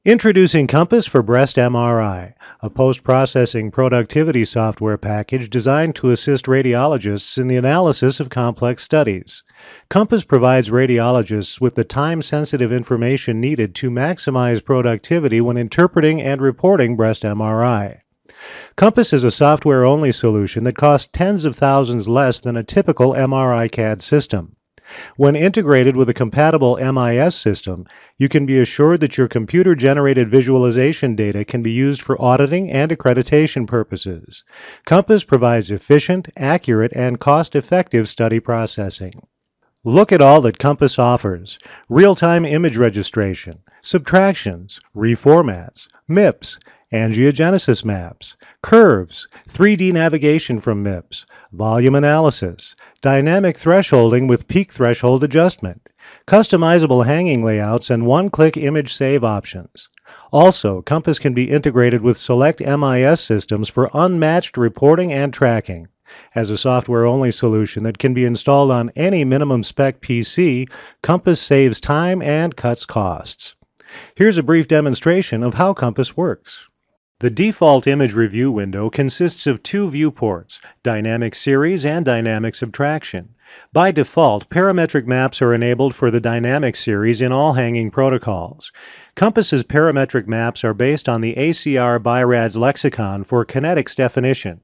Introducing Compass for Breast MRI, a post-processing productivity software package designed to assist radiologists in the analysis of complex studies. Compass provides radiologists with the time-sensitive information needed to maximize productivity when interpreting and reporting breast MRI. Compass is a software-only solution that costs tens of thousands less than a typical MRI CAD system. When integrated with a compatible MIS system, you can be assured that your computer-generated visualization data can be used for auditing and accreditation purposes. Compass provides efficient, accurate, and cost-effective study processing. Look at all that Compass offers: real-time image registration, subtractions, reformats, MIPS, angiogenesis maps, curves, 3D navigation from MIPS, volume analysis, dynamic thresholding with peak threshold adjustment, customizable hanging layouts, and one-click image save options. Also, Compass can be integrated with select MIS systems for unmatched reporting and tracking. As a software-only solution that can be installed on any minimum spec PC, Compass saves time and cuts costs. Here's a brief demonstration of how Compass works. The default image review window consists of two viewports, dynamic series and dynamic subtraction. By default, parametric maps are enabled for the dynamic series in all hanging protocols. Compass's parametric maps are based on the ACR BI-RADS lexicon for kinetics definition.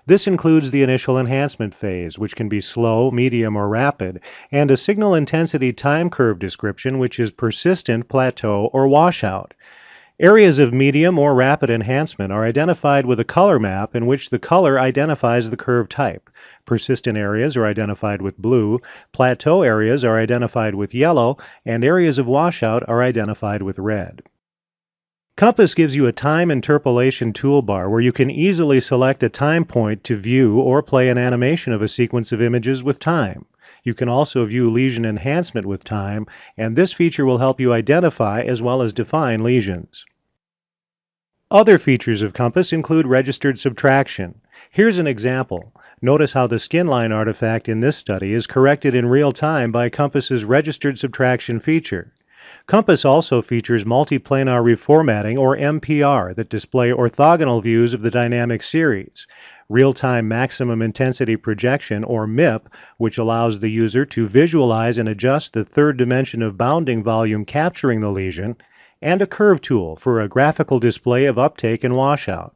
This includes the initial enhancement phase, which can be slow, medium, or rapid, and a signal intensity time curve description, which is persistent, plateau, or washout. Areas of medium or rapid enhancement are identified with a color map in which the color identifies the curve type. Persistent areas are identified with blue, plateau areas are identified with yellow, and areas of washout are identified with red. Compass gives you a time interpolation toolbar where you can easily select a time point to view or play an animation of a sequence of images with time. You can also view lesion enhancement with time, and this feature will help you identify as well as define lesions. Other features of Compass include registered subtraction. Here's an example. Notice how the skin line artifact in this study is corrected in real time by Compass's registered subtraction feature. Compass also features multiplanar reformatting, or MPR, that display orthogonal views of the dynamic series. Real-time maximum intensity projection, or MIP, which allows the user to visualize and adjust the third dimension of bounding volume capturing the lesion, and a curve tool for a graphical display of uptake and washout.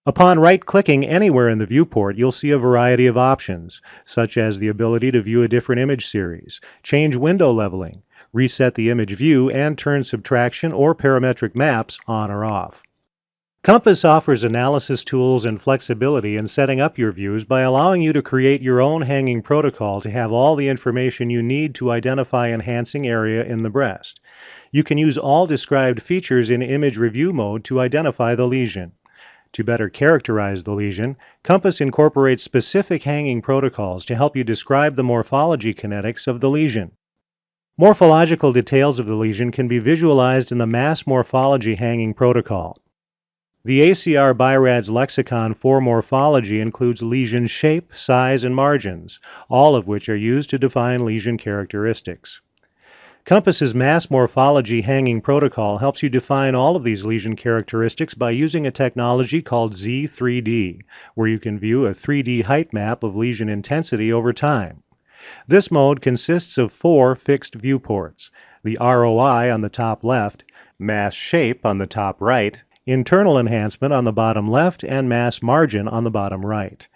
Upon right-clicking anywhere in the viewport, you'll see a variety of options, such as the ability to view a different image series, change window leveling, reset the image view, and turn subtraction or parametric maps on or off. Compass offers analysis tools and flexibility in setting up your views by allowing you to create your own hanging protocol to have all the information you need to identify enhancing area in the breast. You can use all described features in image review mode to identify the lesion. To better characterize the lesion, Compass incorporates specific hanging protocols to help you describe the morphology kinetics of the lesion. Morphological details of the lesion can be visualized in the mass morphology hanging protocol. The ACR BI-RADS lexicon for morphology includes lesion shape, size, and margins, all of which are used to define lesion characteristics. Compass's mass morphology hanging protocol helps you define all of these lesion characteristics by using a technology called Z3D, where you can view a 3D height map of lesion intensity over time. This mode consists of 4 fixed viewports: the ROI on the top left, mass shape on the top right, internal enhancement on the bottom left, and mass margin on the bottom right.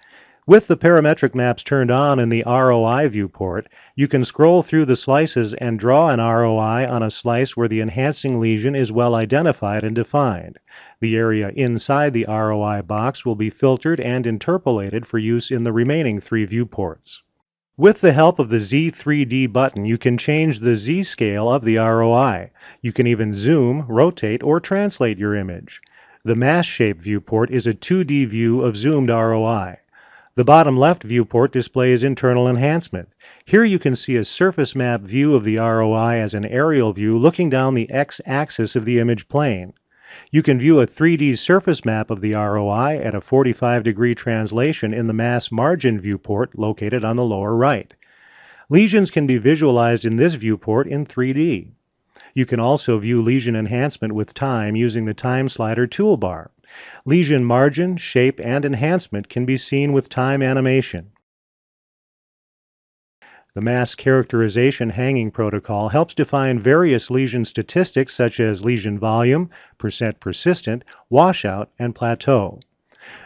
With the parametric maps turned on in the ROI viewport, you can scroll through the slices and draw an ROI on a slice where the enhancing lesion is well identified and defined. The area inside the ROI box will be filtered and interpolated for use in the remaining 3 viewports. With the help of the Z3D button, you can change the Z-scale of the ROI. You can even zoom, rotate, or translate your image. The mass shape viewport is a 2D view of zoomed ROI. The bottom left viewport displays internal enhancement. Here you can see a surface map view of the ROI as an aerial view looking down the x-axis of the image plane. You can view a 3D surface map of the ROI at a 45-degree translation in the mass margin viewport located on the lower right. Lesions can be visualized in this viewport in 3D. You can also view lesion enhancement with time using the time slider toolbar. Lesion margin, shape, and enhancement can be seen with time animation. The mass characterization hanging protocol helps define various lesion statistics such as lesion volume, percent persistent, washout, and plateau.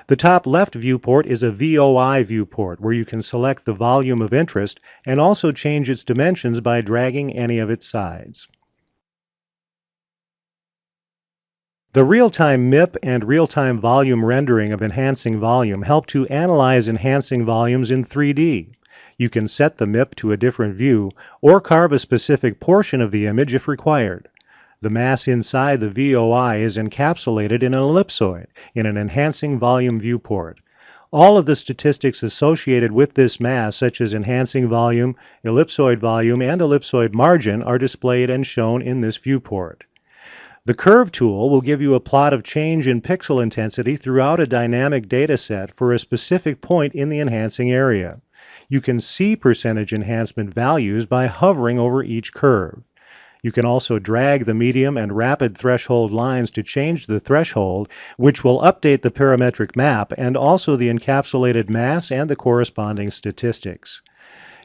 The top left viewport is a VOI viewport where you can select the volume of interest and also change its dimensions by dragging any of its sides. The real-time MIP and real-time volume rendering of enhancing volume help to analyze enhancing volumes in 3D. You can set the MIP to a different view or carve a specific portion of the image if required. The mass inside the VOI is encapsulated in an ellipsoid in an enhancing volume viewport. All of the statistics associated with this mass, such as enhancing volume, ellipsoid volume, and ellipsoid margin, are displayed and shown in this viewport. The Curve tool will give you a plot of change in pixel intensity throughout a dynamic data set for a specific point in the enhancing area. You can see percentage enhancement values by hovering over each curve. You can also drag the medium and rapid threshold lines to change the threshold, which will update the parametric map and also the encapsulated mass and the corresponding statistics.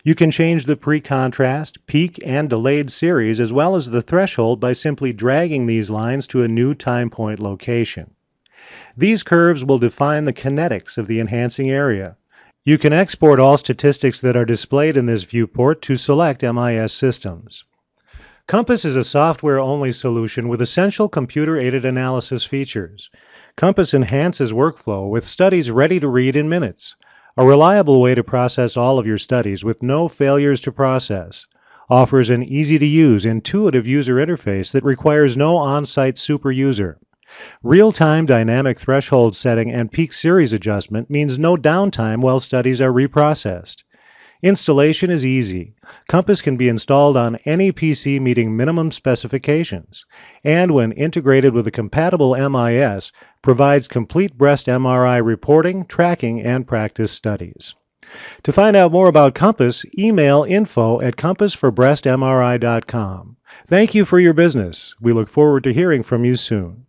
You can change the pre-contrast, peak, and delayed series as well as the threshold by simply dragging these lines to a new time point location. These curves will define the kinetics of the enhancing area. You can export all statistics that are displayed in this viewport to select MIS systems. Compass is a software-only solution with essential computer-aided analysis features. Compass enhances workflow with studies ready to read in minutes. A reliable way to process all of your studies with no failures to process. Offers an easy-to-use, intuitive user interface that requires no on-site super user. Real-time dynamic threshold setting and peak series adjustment means no downtime while studies are reprocessed. Installation is easy. Compass can be installed on any PC meeting minimum specifications, and when integrated with a compatible MIS, provides complete breast MRI reporting, tracking, and practice studies. To find out more about Compass, email info@compassforbreastmri.com. Thank you for your business. We look forward to hearing from you soon.